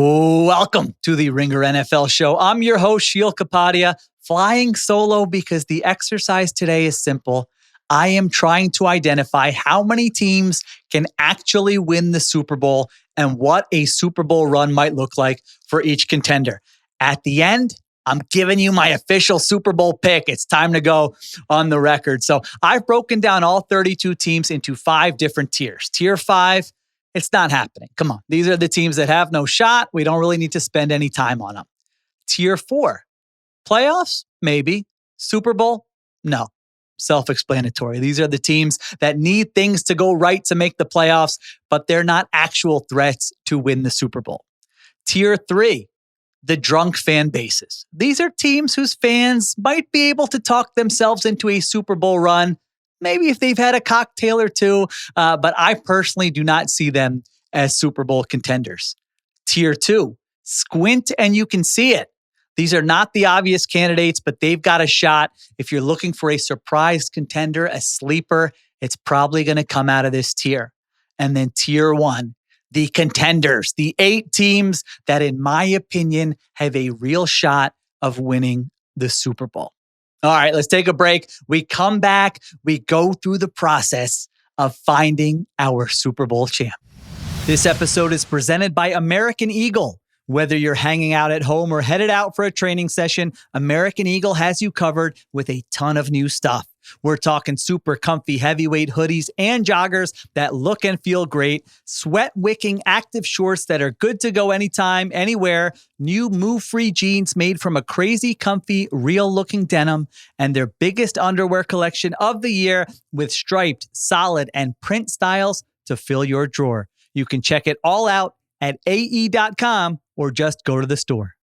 Welcome to the Ringer NFL show. I'm your host, Sheil Kapadia, flying solo because the exercise today is simple. I am trying to identify how many teams can actually win the Super Bowl and what a Super Bowl run might look like for each contender. At the end, I'm giving you my official Super Bowl pick. It's time to go on the record. So I've broken down all 32 teams into 5 different tiers. Tier 5, it's not happening. Come on. These are the teams that have no shot. We don't really need to spend any time on them. Tier 4, playoffs? Maybe. Super Bowl? No. Self-explanatory. These are the teams that need things to go right to make the playoffs, but they're not actual threats to win the Super Bowl. Tier 3, the drunk fan bases. These are teams whose fans might be able to talk themselves into a Super Bowl run, maybe if they've had a cocktail or two, but I personally do not see them as Super Bowl contenders. Tier 2, squint and you can see it. These are not the obvious candidates, but they've got a shot. If you're looking for a surprise contender, a sleeper, it's probably going to come out of this tier. And then tier 1, the contenders, the 8 teams that, in my opinion, have a real shot of winning the Super Bowl. All right, let's take a break. We come back. We go through the process of finding our Super Bowl champ. This episode is presented by American Eagle. Whether you're hanging out at home or headed out for a training session, American Eagle has you covered with a ton of new stuff. We're talking super comfy heavyweight hoodies and joggers that look and feel great, sweat-wicking active shorts that are good to go anytime, anywhere, new move-free jeans made from a crazy comfy, real-looking denim, and their biggest underwear collection of the year with striped, solid, and print styles to fill your drawer. You can check it all out at ae.com or just go to the store.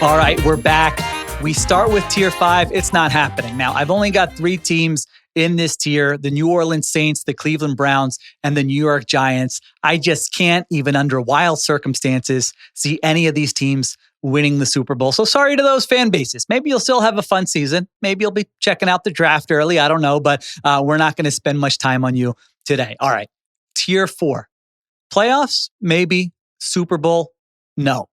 All right, we're back. We start with tier 5. It's not happening. Now, I've only got 3 teams in this tier: the New Orleans Saints, the Cleveland Browns, and the New York Giants. I just can't, even under wild circumstances, see any of these teams winning the Super Bowl. So sorry to those fan bases. Maybe you'll still have a fun season. Maybe you'll be checking out the draft early. I don't know, but we're not going to spend much time on you today. All right, tier 4. Playoffs? Maybe. Super Bowl? No.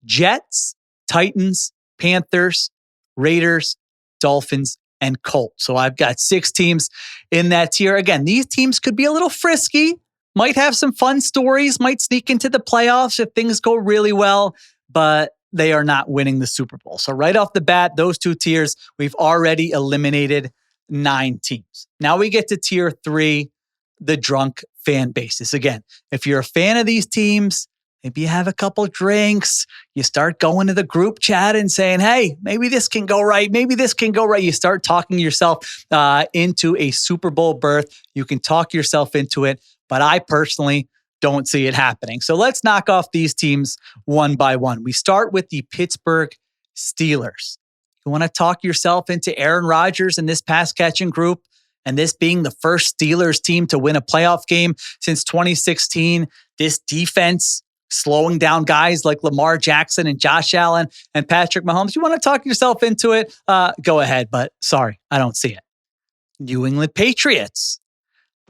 Jets, Titans, Panthers, Raiders, Dolphins, and Colts. So I've got 6 teams in that tier. Again, these teams could be a little frisky, might have some fun stories, might sneak into the playoffs if things go really well, but they are not winning the Super Bowl. So right off the bat, those 2 tiers, we've already eliminated 9 teams. Now we get to tier 3, the drunk fan bases. Again, if you're a fan of these teams, maybe you have a couple drinks, you start going to the group chat and saying, hey, maybe this can go right. Maybe this can go right. You start talking yourself into a Super Bowl berth. You can talk yourself into it, but I personally don't see it happening. So let's knock off these teams one by one. We start with the Pittsburgh Steelers. You want to talk yourself into Aaron Rodgers and this pass catching group, and this being the first Steelers team to win a playoff game since 2016. This defense slowing down guys like Lamar Jackson and Josh Allen and Patrick Mahomes. You want to talk yourself into it? Go ahead, but sorry, I don't see it. New England Patriots.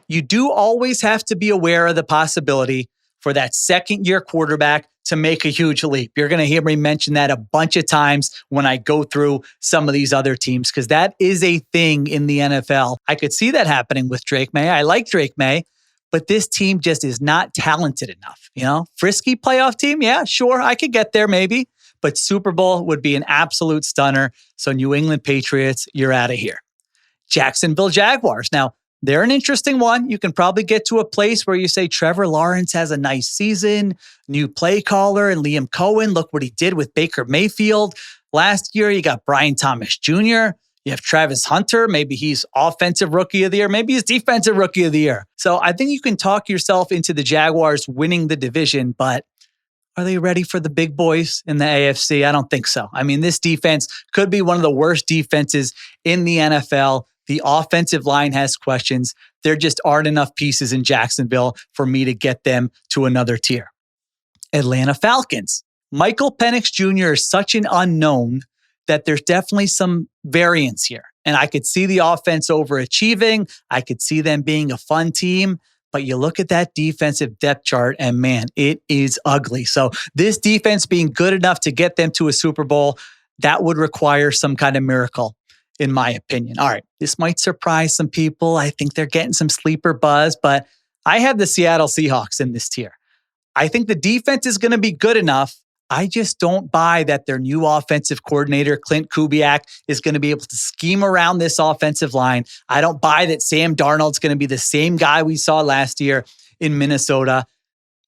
You do always have to be aware of the possibility for that second-year quarterback to make a huge leap. You're going to hear me mention that a bunch of times when I go through some of these other teams, because that is a thing in the NFL. I could see that happening with Drake May. I like Drake May, but this team just is not talented enough. You know, frisky playoff team. Yeah, sure. I could get there maybe, but Super Bowl would be an absolute stunner. So New England Patriots, you're out of here. Jacksonville Jaguars. Now, they're an interesting one. You can probably get to a place where you say Trevor Lawrence has a nice season, new play caller, and Liam Cohen. Look what he did with Baker Mayfield. Last year, you got Brian Thomas Jr., you have Travis Hunter. Maybe he's offensive rookie of the year. Maybe he's defensive rookie of the year. So I think you can talk yourself into the Jaguars winning the division, but are they ready for the big boys in the AFC? I don't think so. I mean, this defense could be one of the worst defenses in the NFL. The offensive line has questions. There just aren't enough pieces in Jacksonville for me to get them to another tier. Atlanta Falcons. Michael Penix Jr. is such an unknown that there's definitely some variance here. And I could see the offense overachieving. I could see them being a fun team. But you look at that defensive depth chart and man, it is ugly. So this defense being good enough to get them to a Super Bowl, that would require some kind of miracle, in my opinion. All right, this might surprise some people. I think they're getting some sleeper buzz, but I have the Seattle Seahawks in this tier. I think the defense is going to be good enough. I just don't buy that their new offensive coordinator, Clint Kubiak, is going to be able to scheme around this offensive line. I don't buy that Sam Darnold's going to be the same guy we saw last year in Minnesota.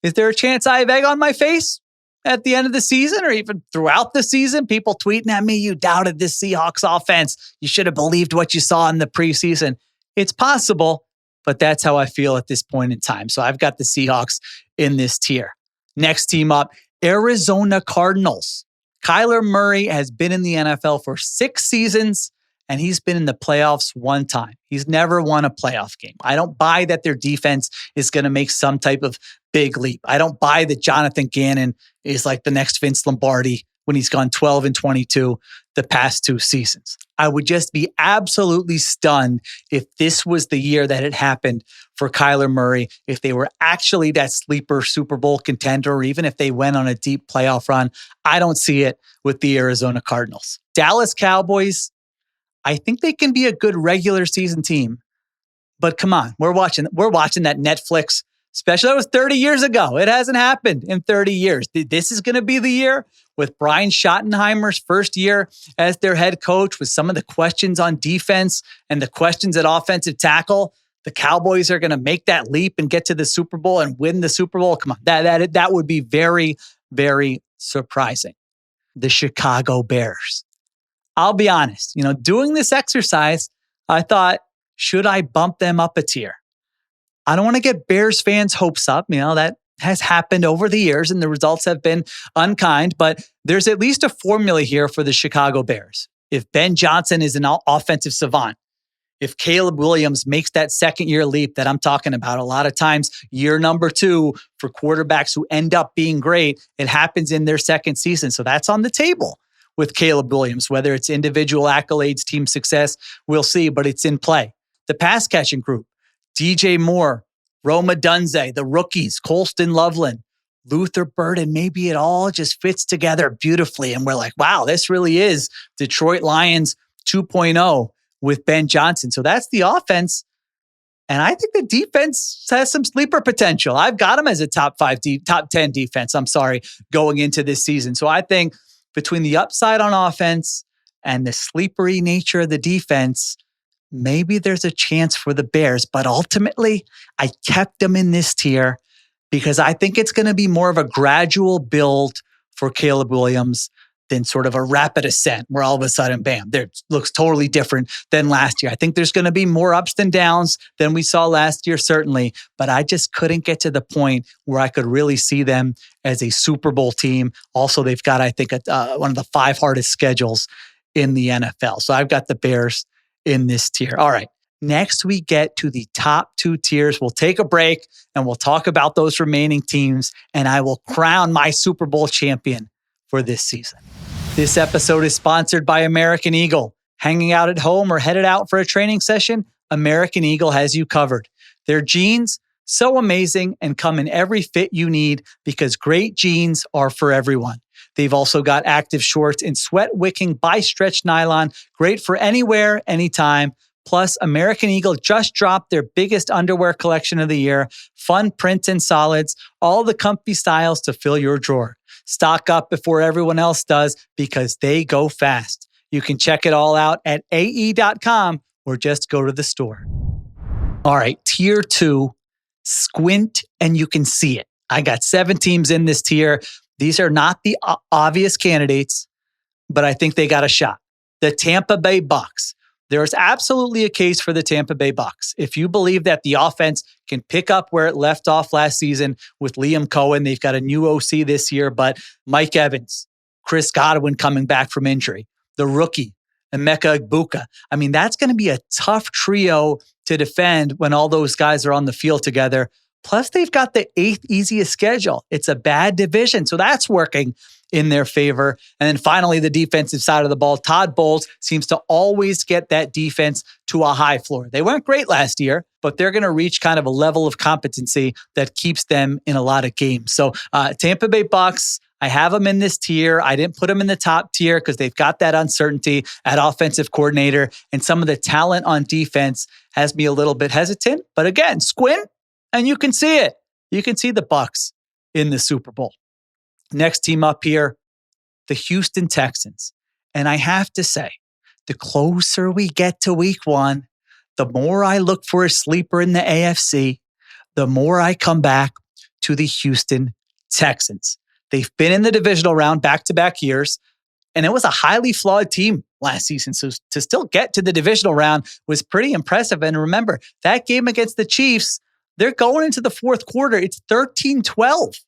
Is there a chance I have egg on my face at the end of the season or even throughout the season? People tweeting at me, you doubted this Seahawks offense. You should have believed what you saw in the preseason. It's possible, but that's how I feel at this point in time. So I've got the Seahawks in this tier. Next team up, Arizona Cardinals. Kyler Murray has been in the NFL for 6 seasons, and he's been in the playoffs 1 time. He's never won a playoff game. I don't buy that their defense is going to make some type of big leap. I don't buy that Jonathan Gannon is like the next Vince Lombardi when he's gone 12-22 the past 2 seasons. I would just be absolutely stunned if this was the year that it happened for Kyler Murray, if they were actually that sleeper Super Bowl contender, or even if they went on a deep playoff run. I don't see it with the Arizona Cardinals. Dallas Cowboys, I think they can be a good regular season team, but come on, we're watching that Netflix special. That was 30 years ago. It hasn't happened in 30 years. This is going to be the year with Brian Schottenheimer's first year as their head coach, with some of the questions on defense and the questions at offensive tackle. The Cowboys are going to make that leap and get to the Super Bowl and win the Super Bowl. Come on, that would be very, very surprising. The Chicago Bears. I'll be honest, doing this exercise, I thought, should I bump them up a tier? I don't want to get Bears fans' hopes up. That has happened over the years and the results have been unkind, but there's at least a formula here for the Chicago Bears. If Ben Johnson is an offensive savant, if Caleb Williams makes that second-year leap that I'm talking about, a lot of times year number 2 for quarterbacks who end up being great, it happens in their second season. So that's on the table with Caleb Williams. Whether it's individual accolades, team success, we'll see, but it's in play. The pass-catching group, DJ Moore, Roma Dunze, the rookies, Colston Loveland, Luther Burden, maybe it all just fits together beautifully. And we're like, wow, this really is Detroit Lions 2.0 with Ben Johnson. So that's the offense. And I think the defense has some sleeper potential. I've got them as a top 10 defense, going into this season. So I think between the upside on offense and the sleepery nature of the defense, maybe there's a chance for the Bears. But ultimately, I kept them in this tier because I think it's going to be more of a gradual build for Caleb Williams than sort of a rapid ascent where all of a sudden, bam, there looks totally different than last year. I think there's going to be more ups than downs than we saw last year, certainly, but I just couldn't get to the point where I could really see them as a Super Bowl team. Also, they've got, I think, one of the 5 hardest schedules in the NFL. So I've got the Bears in this tier. All right. Next, we get to the top 2 tiers. We'll take a break and we'll talk about those remaining teams, and I will crown my Super Bowl champion for this season. This episode is sponsored by American Eagle. Hanging out at home or headed out for a training session? American Eagle has you covered. Their jeans, so amazing and come in every fit you need because great jeans are for everyone. They've also got active shorts in sweat-wicking bi-stretch nylon, great for anywhere, anytime. Plus, American Eagle just dropped their biggest underwear collection of the year, fun prints and solids, all the comfy styles to fill your drawer. Stock up before everyone else does because they go fast. You can check it all out at ae.com or just go to the store. All right, tier 2, Squint and you can see it. I got 7 teams in this tier. These are not the obvious candidates, but I think they got a shot. The Tampa Bay Bucks. There is absolutely a case for the Tampa Bay Bucks. If you believe that the offense can pick up where it left off last season with Liam Cohen, they've got a new OC this year, but Mike Evans, Chris Godwin coming back from injury, the rookie, Emeka Egbuka. I mean, that's going to be a tough trio to defend when all those guys are on the field together. Plus, they've got the 8th easiest schedule. It's a bad division, so that's working in their favor. And then finally, the defensive side of the ball. Todd Bowles seems to always get that defense to a high floor. They weren't great last year, but they're going to reach kind of a level of competency that keeps them in a lot of games. So Tampa Bay Bucks, I have them in this tier. I didn't put them in the top tier because they've got that uncertainty at offensive coordinator, and some of the talent on defense has me a little bit hesitant. But again, squint and you can see it. You can see the Bucks in the Super Bowl. Next team up here, the Houston Texans. And I have to say, the closer we get to week 1, the more I look for a sleeper in the AFC, the more I come back to the Houston Texans. They've been in the divisional round back-to-back years, and it was a highly flawed team last season. So to still get to the divisional round was pretty impressive. And remember, that game against the Chiefs, they're going into the fourth quarter. It's 13-12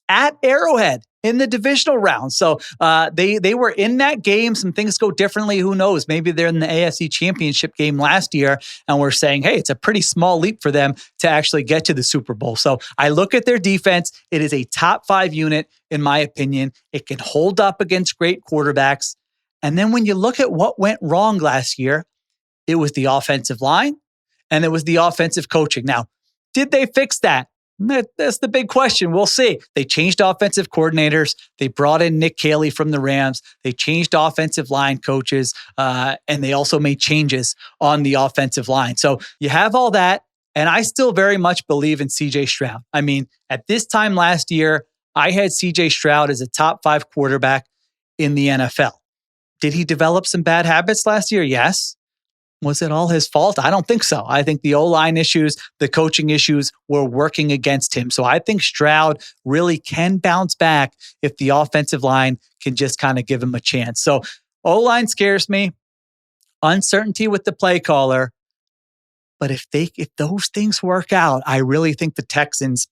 at Arrowhead in the divisional round. So they were in that game. Some things go differently. Who knows? Maybe they're in the AFC Championship game last year, and we're saying, hey, it's a pretty small leap for them to actually get to the Super Bowl. So I look at their defense. It is a top 5 unit, in my opinion. It can hold up against great quarterbacks. And then when you look at what went wrong last year, it was the offensive line and it was the offensive coaching. Now, did they fix that? That's the big question. We'll see. They changed offensive coordinators. They brought in Nick Caley from the Rams. They changed offensive line coaches, and they also made changes on the offensive line. So you have all that, and I still very much believe in C.J. Stroud. I mean, at this time last year, I had C.J. Stroud as a top 5 quarterback in the NFL. Did he develop some bad habits last year? Yes. Was it all his fault? I don't think so. I think the O-line issues, the coaching issues were working against him. So I think Stroud really can bounce back if the offensive line can just kind of give him a chance. So O-line scares me. Uncertainty with the play caller. But if those things work out, I really think the Texans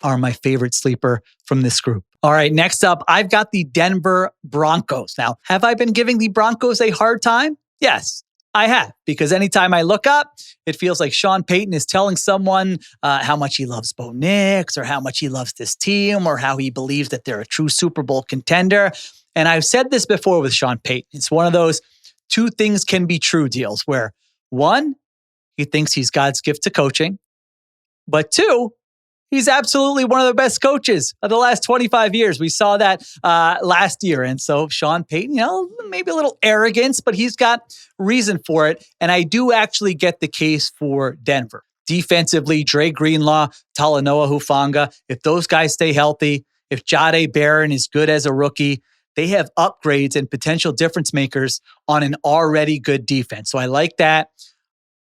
are my favorite sleeper from this group. All right, next up, I've got the Denver Broncos. Now, have I been giving the Broncos a hard time? Yes. I have, because anytime I look up, it feels like Sean Payton is telling someone how much he loves Bo Nix or how much he loves this team or how he believes that they're a true Super Bowl contender. And I've said this before with Sean Payton. It's one of those 2 things can be true deals where 1, he thinks he's God's gift to coaching, but 2, he's absolutely one of the best coaches of the last 25 years. We saw that last year. And so Sean Payton, maybe a little arrogance, but he's got reason for it. And I do actually get the case for Denver. Defensively, Dre Greenlaw, Talanoa Hufanga, if those guys stay healthy, if Jahdae Barron is good as a rookie, they have upgrades and potential difference makers on an already good defense. So I like that.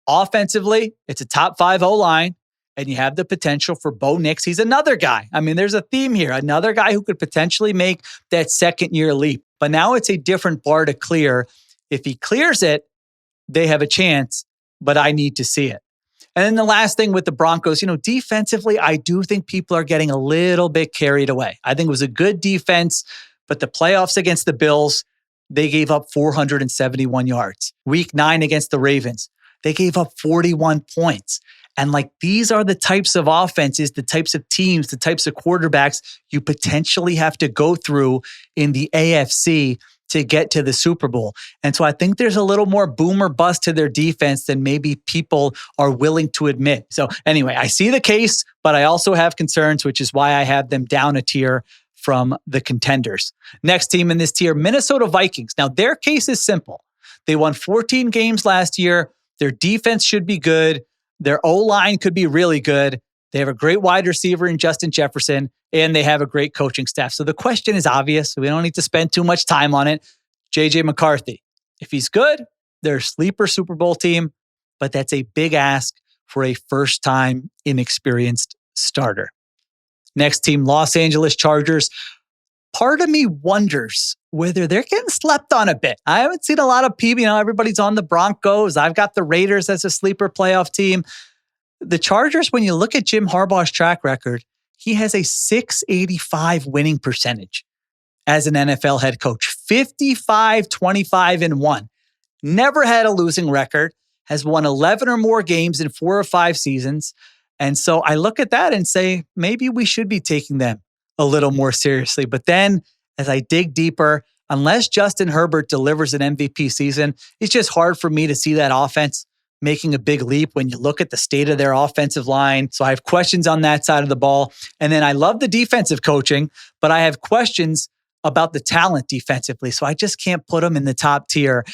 Offensively, it's a top 5 O-line. And you have the potential for Bo Nix. He's another guy. I mean, there's a theme here. Another guy who could potentially make that second-year leap. But now it's a different bar to clear. If he clears it, they have a chance, but I need to see it. And then the last thing with the Broncos, defensively, I do think people are getting a little bit carried away. I think it was a good defense, but the playoffs against the Bills, they gave up 471 yards. Week 9 against the Ravens, they gave up 41 points. And these are the types of offenses, the types of teams, the types of quarterbacks you potentially have to go through in the AFC to get to the Super Bowl. And so I think there's a little more boom or bust to their defense than maybe people are willing to admit. So anyway, I see the case, but I also have concerns, which is why I have them down a tier from the Contenders. Next team in this tier, Minnesota Vikings. Now their case is simple. They won 14 games last year. Their defense should be good. Their O-line could be really good. They have a great wide receiver in Justin Jefferson, and they have a great coaching staff. So the question is obvious. We don't need to spend too much time on it. J.J. McCarthy. If he's good, they're a sleeper Super Bowl team, but that's a big ask for a first-time inexperienced starter. Next team, Los Angeles Chargers. Part of me wonders whether they're getting slept on a bit. I haven't seen a lot of people, everybody's on the Broncos. I've got the Raiders as a sleeper playoff team. The Chargers, when you look at Jim Harbaugh's track record, he has a .685 winning percentage as an NFL head coach. 55-25-1. Never had a losing record. Has won 11 or more games in 4 or 5 seasons. And so I look at that and say, maybe we should be taking them a little more seriously. But then as I dig deeper, unless Justin Herbert delivers an MVP season, it's just hard for me to see that offense making a big leap when you look at the state of their offensive line. So I have questions on that side of the ball. And then I love the defensive coaching, but I have questions about the talent defensively. So I just can't put them in the top tier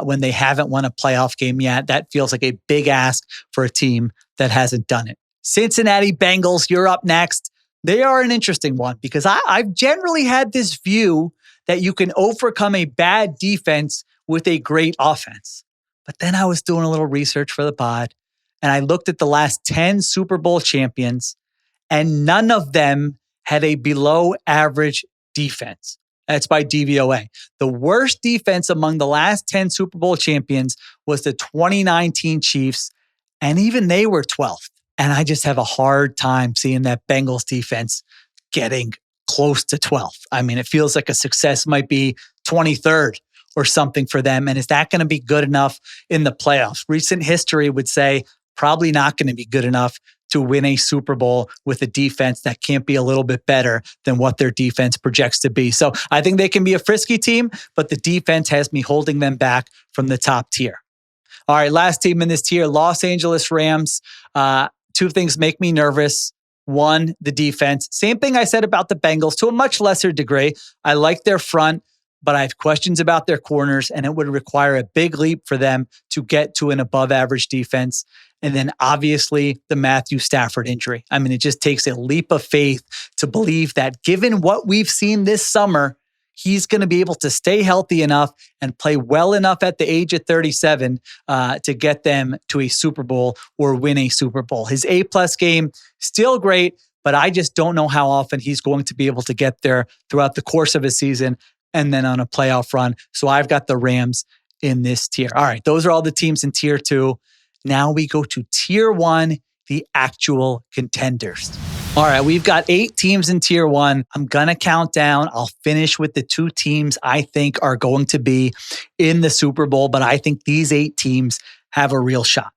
when they haven't won a playoff game yet. That feels like a big ask for a team that hasn't done it. Cincinnati Bengals, you're up next. They are an interesting one because I've generally had this view that you can overcome a bad defense with a great offense. But then I was doing a little research for the pod, and I looked at the last 10 Super Bowl champions, and none of them had a below average defense. That's by DVOA. The worst defense among the last 10 Super Bowl champions was the 2019 Chiefs, and even they were 12th. And I just have a hard time seeing that Bengals defense getting close to 12th. I mean, it feels like a success might be 23rd or something for them. And is that going to be good enough in the playoffs? Recent history would say probably not going to be good enough to win a Super Bowl with a defense that can't be a little bit better than what their defense projects to be. So I think they can be a frisky team, but the defense has me holding them back from the top tier. All right, last team in this tier, Los Angeles Rams. Two things make me nervous. One, the defense. Same thing I said about the Bengals to a much lesser degree. I like their front, but I have questions about their corners, and it would require a big leap for them to get to an above average defense. And then obviously the Matthew Stafford injury. I mean, it just takes a leap of faith to believe that given what we've seen this summer, he's going to be able to stay healthy enough and play well enough at the age of 37 to get them to a Super Bowl or win a Super Bowl. His A-plus game, still great, but I just don't know how often he's going to be able to get there throughout the course of a season and then on a playoff run. So I've got the Rams in this tier. All right, those are all the teams in tier 2. Now we go to tier 1, the actual contenders. All right, we've got 8 teams in tier 1. I'm going to count down. I'll finish with the 2 teams I think are going to be in the Super Bowl, but I think these 8 teams have a real shot.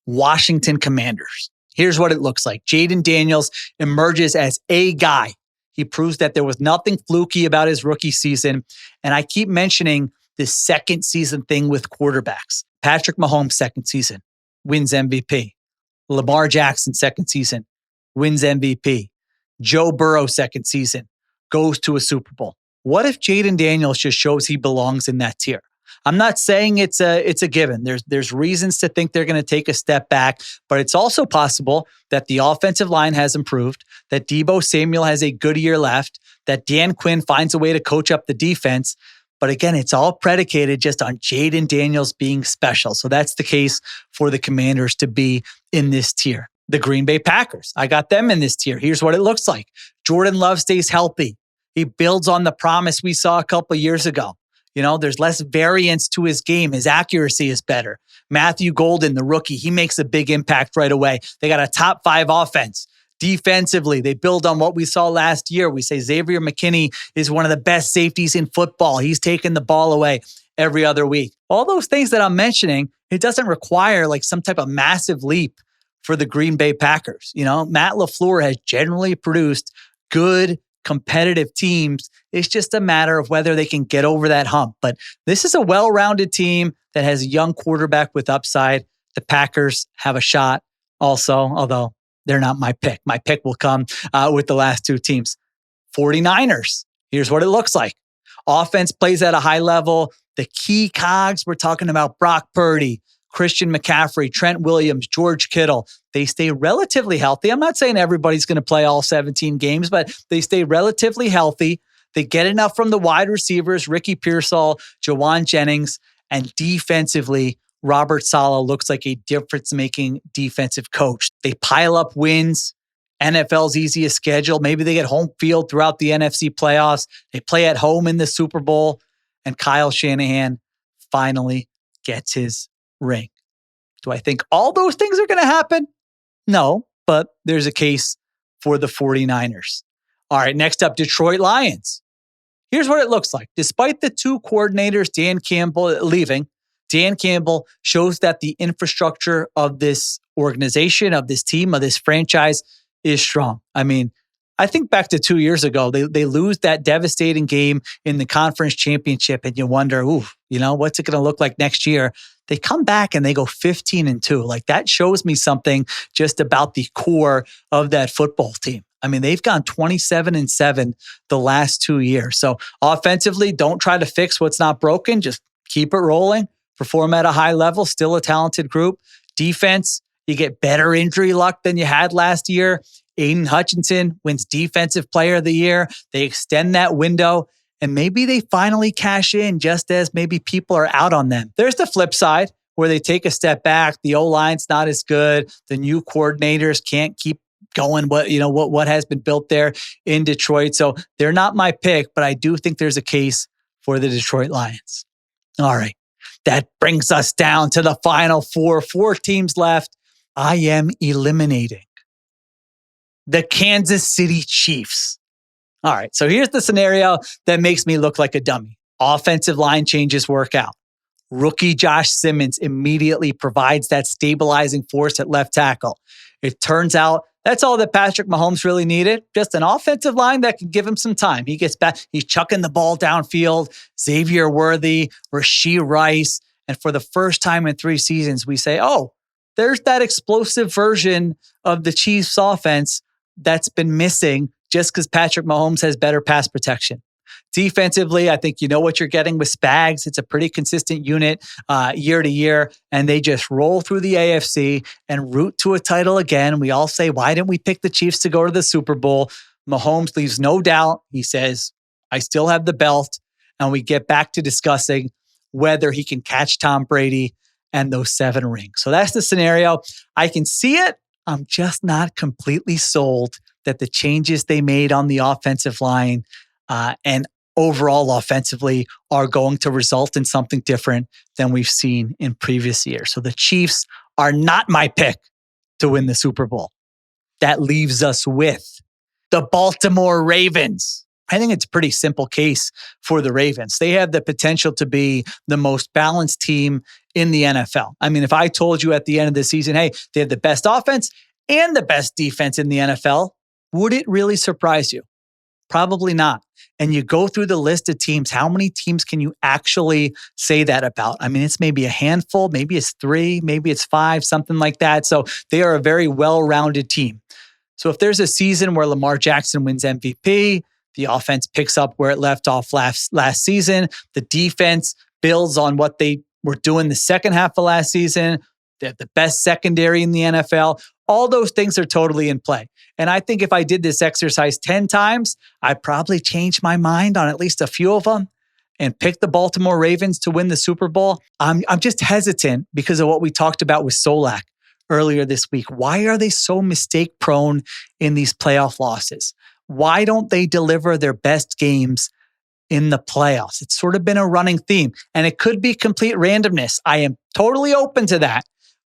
Washington Commanders. Here's what it looks like. Jaden Daniels emerges as a guy. He proves that there was nothing fluky about his rookie season. And I keep mentioning this second season thing with quarterbacks. Patrick Mahomes, second season, wins MVP. Lamar Jackson, second season, wins MVP. Joe Burrow, second season, goes to a Super Bowl. What if Jaden Daniels just shows he belongs in that tier? I'm not saying it's a given. There's reasons to think they're going to take a step back, but it's also possible that the offensive line has improved, that Deebo Samuel has a good year left, that Dan Quinn finds a way to coach up the defense. But again, it's all predicated just on Jaden Daniels being special. So that's the case for the Commanders to be in this tier. The Green Bay Packers, I got them in this tier. Here's what it looks like. Jordan Love stays healthy. He builds on the promise we saw a couple of years ago. You know, there's less variance to his game. His accuracy is better. Matthew Golden, the rookie, he makes a big impact right away. They got a top 5 offense. Defensively, they build on what we saw last year. We say Xavier McKinney is one of the best safeties in football. He's taking the ball away every other week. All those things that I'm mentioning, it doesn't require like some type of massive leap for the Green Bay Packers. You know, Matt LaFleur has generally produced good, competitive teams. It's just a matter of whether they can get over that hump. But this is a well-rounded team that has a young quarterback with upside. The Packers have a shot also, although they're not my pick. My pick will come with the last 2 teams. 49ers. Here's what it looks like. Offense plays at a high level. The key cogs, we're talking about Brock Purdy, Christian McCaffrey, Trent Williams, George Kittle. They stay relatively healthy. I'm not saying everybody's going to play all 17 games, but they stay relatively healthy. They get enough from the wide receivers, Ricky Pearsall, Jawan Jennings, and defensively, Robert Saleh looks like a difference-making defensive coach. They pile up wins, NFL's easiest schedule. Maybe they get home field throughout the NFC playoffs. They play at home in the Super Bowl, and Kyle Shanahan finally gets his ring. Do I think all those things are going to happen? No, but there's a case for the 49ers. All right, next up, Detroit Lions. Here's what it looks like. Despite the 2 coordinators, Dan Campbell leaving, Dan Campbell shows that the infrastructure of this organization, of this team, of this franchise is strong. I mean, I think back to 2 years ago, they lose that devastating game in the conference championship, and you wonder, what's it going to look like next year? They come back and they go 15-2. Like, that shows me something just about the core of that football team. I mean, they've gone 27-7 the last 2 years. So offensively, don't try to fix what's not broken. Just keep it rolling, perform at a high level, still a talented group. Defense, you get better injury luck than you had last year. Aiden Hutchinson wins Defensive Player of the Year. They extend that window, and maybe they finally cash in just as maybe people are out on them. There's the flip side where they take a step back. The O-line's not as good. The new coordinators can't keep going what has been built there in Detroit. So they're not my pick, but I do think there's a case for the Detroit Lions. All right. That brings us down to the final four teams left. I am eliminating the Kansas City Chiefs. All right, so here's the scenario that makes me look like a dummy. Offensive line changes work out. Rookie Josh Simmons immediately provides that stabilizing force at left tackle. It turns out that's all that Patrick Mahomes really needed. Just an offensive line that can give him some time. He gets back. He's chucking the ball downfield. Xavier Worthy, Rashee Rice. And for the first time in 3 seasons, we say, oh, there's that explosive version of the Chiefs offense that's been missing just because Patrick Mahomes has better pass protection. Defensively, I think you know what you're getting with Spags. It's a pretty consistent unit year to year, and they just roll through the AFC and root to a title again. We all say, why didn't we pick the Chiefs to go to the Super Bowl? Mahomes leaves no doubt. He says, I still have the belt. And we get back to discussing whether he can catch Tom Brady and those 7 rings. So that's the scenario. I can see it. I'm just not completely sold that the changes they made on the offensive line and overall offensively are going to result in something different than we've seen in previous years. So the Chiefs are not my pick to win the Super Bowl. That leaves us with the Baltimore Ravens. I think it's a pretty simple case for the Ravens. They have the potential to be the most balanced team in the NFL. I mean, if I told you at the end of the season, hey, they have the best offense and the best defense in the NFL, would it really surprise you? Probably not. And you go through the list of teams, how many teams can you actually say that about? I mean, it's maybe a handful, maybe it's 3, maybe it's 5, something like that. So they are a very well-rounded team. So if there's a season where Lamar Jackson wins MVP, the offense picks up where it left off last season, the defense builds on what they were doing the second half of last season, they have the best secondary in the NFL. All those things are totally in play. And I think if I did this exercise 10 times, I'd probably change my mind on at least a few of them and pick the Baltimore Ravens to win the Super Bowl. I'm just hesitant because of what we talked about with Solak earlier this week. Why are they so mistake prone in these playoff losses? Why don't they deliver their best games in the playoffs? It's sort of been a running theme, and it could be complete randomness. I am totally open to that.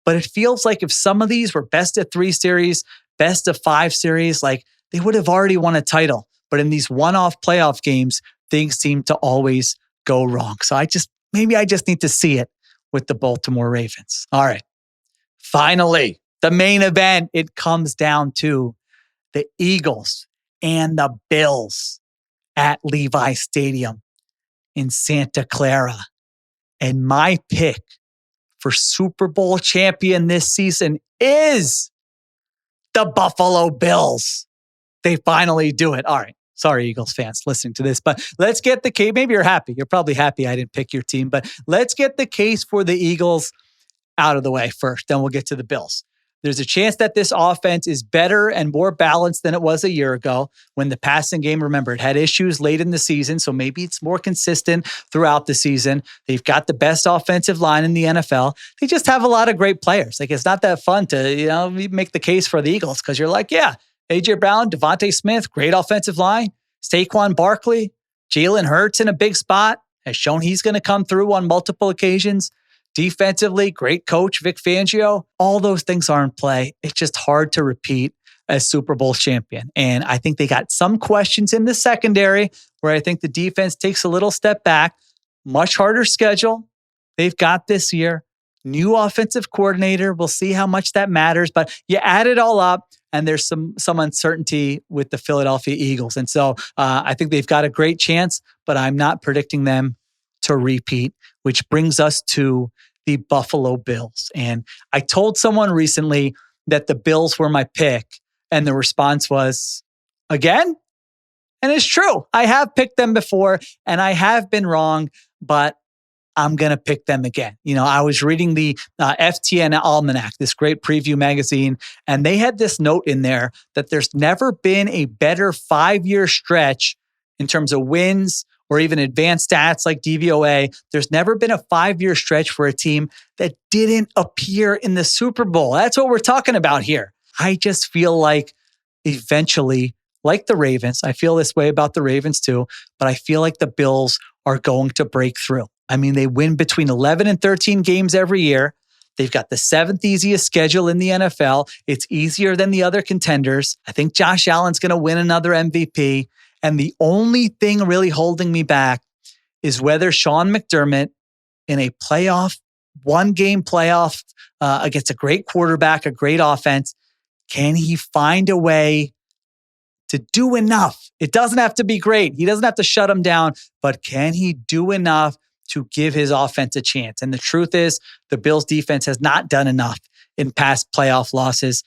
But it feels like if some of these were best of 3 series, best of 5 series, like they would have already won a title. But in these one-off playoff games, things seem to always go wrong. So maybe I just need to see it with the Baltimore Ravens. All right. Finally, the main event, it comes down to the Eagles and the Bills at Levi Stadium in Santa Clara. And my pick for Super Bowl champion this season is the Buffalo Bills. They finally do it. All right. Sorry, Eagles fans listening to this, but let's get the case. Maybe you're happy. You're probably happy I didn't pick your team, but let's get the case for the Eagles out of the way first. Then we'll get to the Bills. There's a chance that this offense is better and more balanced than it was a year ago when the passing game, remember, it had issues late in the season, so maybe it's more consistent throughout the season. They've got the best offensive line in the NFL. They just have a lot of great players. Like, it's not that fun to, make the case for the Eagles because you're like, yeah, A.J. Brown, Devontae Smith, great offensive line. Saquon Barkley, Jalen Hurts in a big spot, has shown he's going to come through on multiple occasions. Defensively, great coach, Vic Fangio. All those things are in play. It's just hard to repeat as Super Bowl champion. And I think they got some questions in the secondary where I think the defense takes a little step back. Much harder schedule they've got this year. new offensive coordinator. We'll see how much that matters, but you add it all up and there's some uncertainty with the Philadelphia Eagles. And so I think they've got a great chance, but I'm not predicting them to repeat, which brings us to the Buffalo Bills. And I told someone recently that the Bills were my pick, and the response was, again? And it's true. I have picked them before and I have been wrong, but I'm going to pick them again. I was reading the FTN Almanac, this great preview magazine, and they had this note in there that there's never been a better 5-year stretch in terms of wins or even advanced stats like DVOA. There's never been a 5-year stretch for a team that didn't appear in the Super Bowl. That's what we're talking about here. I just feel like eventually, like the Ravens, I feel this way about the Ravens too, but I feel like the Bills are going to break through. I mean, they win between 11 and 13 games every year. They've got the 7th easiest schedule in the NFL. It's easier than the other contenders. I think Josh Allen's going to win another MVP. And the only thing really holding me back is whether Sean McDermott in a one-game playoff against a great quarterback, a great offense, can he find a way to do enough? It doesn't have to be great. He doesn't have to shut him down, but can he do enough to give his offense a chance? And the truth is, the Bills defense has not done enough in past playoff losses,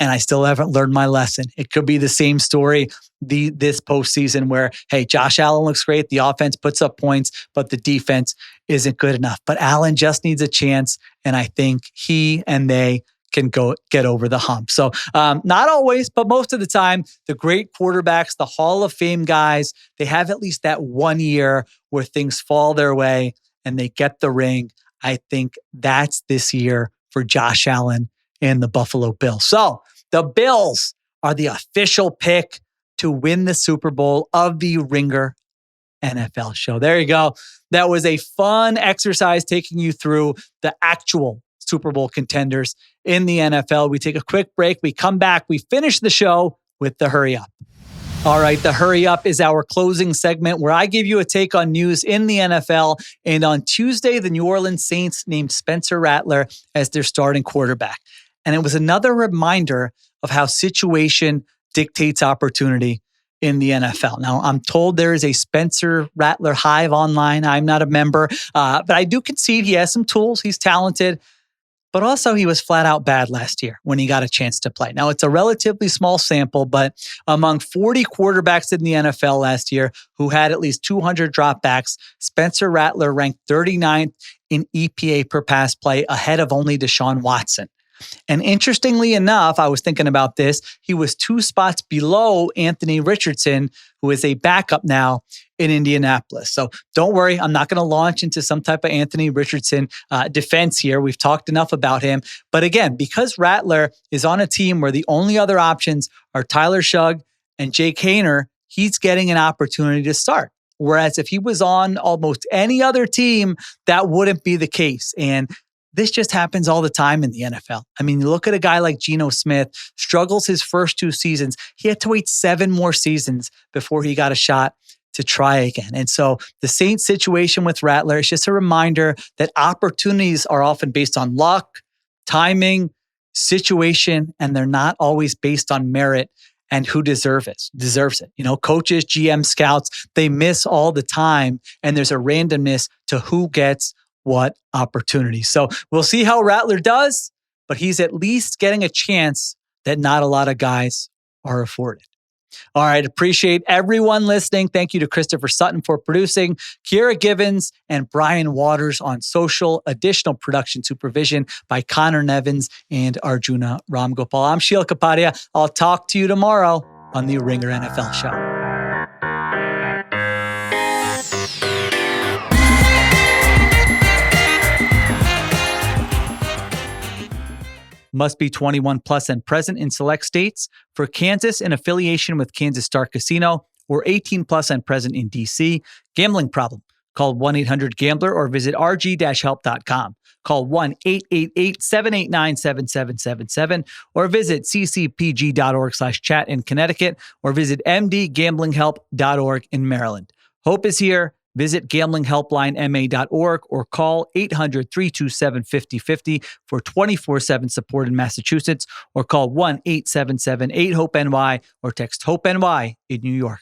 and I still haven't learned my lesson. It could be the same story this postseason where, hey, Josh Allen looks great, the offense puts up points, but the defense isn't good enough. But Allen just needs a chance, and I think he and they can get over the hump. So not always, but most of the time, the great quarterbacks, the Hall of Fame guys, they have at least that 1 year where things fall their way and they get the ring. I think that's this year for Josh Allen and the Buffalo Bills. So the Bills are the official pick to win the Super Bowl of the Ringer NFL show. There you go. That was a fun exercise taking you through the actual Super Bowl contenders in the NFL. We take a quick break. We come back. We finish the show with the Hurry Up. All right, the Hurry Up is our closing segment where I give you a take on news in the NFL. And on Tuesday, the New Orleans Saints named Spencer Rattler as their starting quarterback. And it was another reminder of how situation dictates opportunity in the NFL. Now, I'm told there is a Spencer Rattler Hive online. I'm not a member, but I do concede he has some tools. He's talented. But also he was flat out bad last year when he got a chance to play. Now, it's a relatively small sample, but among 40 quarterbacks in the NFL last year who had at least 200 dropbacks, Spencer Rattler ranked 39th in EPA per pass play, ahead of only Deshaun Watson. And interestingly enough, I was thinking about this, he was 2 spots below Anthony Richardson, who is a backup now in Indianapolis. So don't worry, I'm not going to launch into some type of Anthony Richardson defense here. We've talked enough about him. But again, because Rattler is on a team where the only other options are Tyler Shugg and Jake Haener, he's getting an opportunity to start. Whereas if he was on almost any other team, that wouldn't be the case. And this just happens all the time in the NFL. I mean, you look at a guy like Geno Smith, struggles his first 2 seasons. He had to wait 7 more seasons before he got a shot to try again. And so the Saints situation with Rattler is just a reminder that opportunities are often based on luck, timing, situation, and they're not always based on merit and who deserves it. You know, coaches, GM, scouts, they miss all the time, and there's a randomness to who gets what opportunity. So we'll see how Rattler does, but he's at least getting a chance that not a lot of guys are afforded. All right. Appreciate everyone listening. Thank you to Christopher Sutton for producing, Kiera Givens and Brian Waters on social, additional production supervision by Conor Nevins and Arjuna Ramgopowell. I'm Sheil Kapadia. I'll talk to you tomorrow on the Ringer NFL show. Must be 21 plus and present in select states. For Kansas, in affiliation with Kansas Star Casino, or 18 plus and present in D.C. Gambling problem? Call 1-800-GAMBLER or visit rg-help.com. Call 1-888-789-7777 or visit ccpg.org/chat in Connecticut or visit mdgamblinghelp.org in Maryland. Hope is here. Visit gamblinghelplinema.org or call 800-327-5050 for 24/7 support in Massachusetts, or call 1-877-8-HOPE-NY or text HOPE-NY in New York.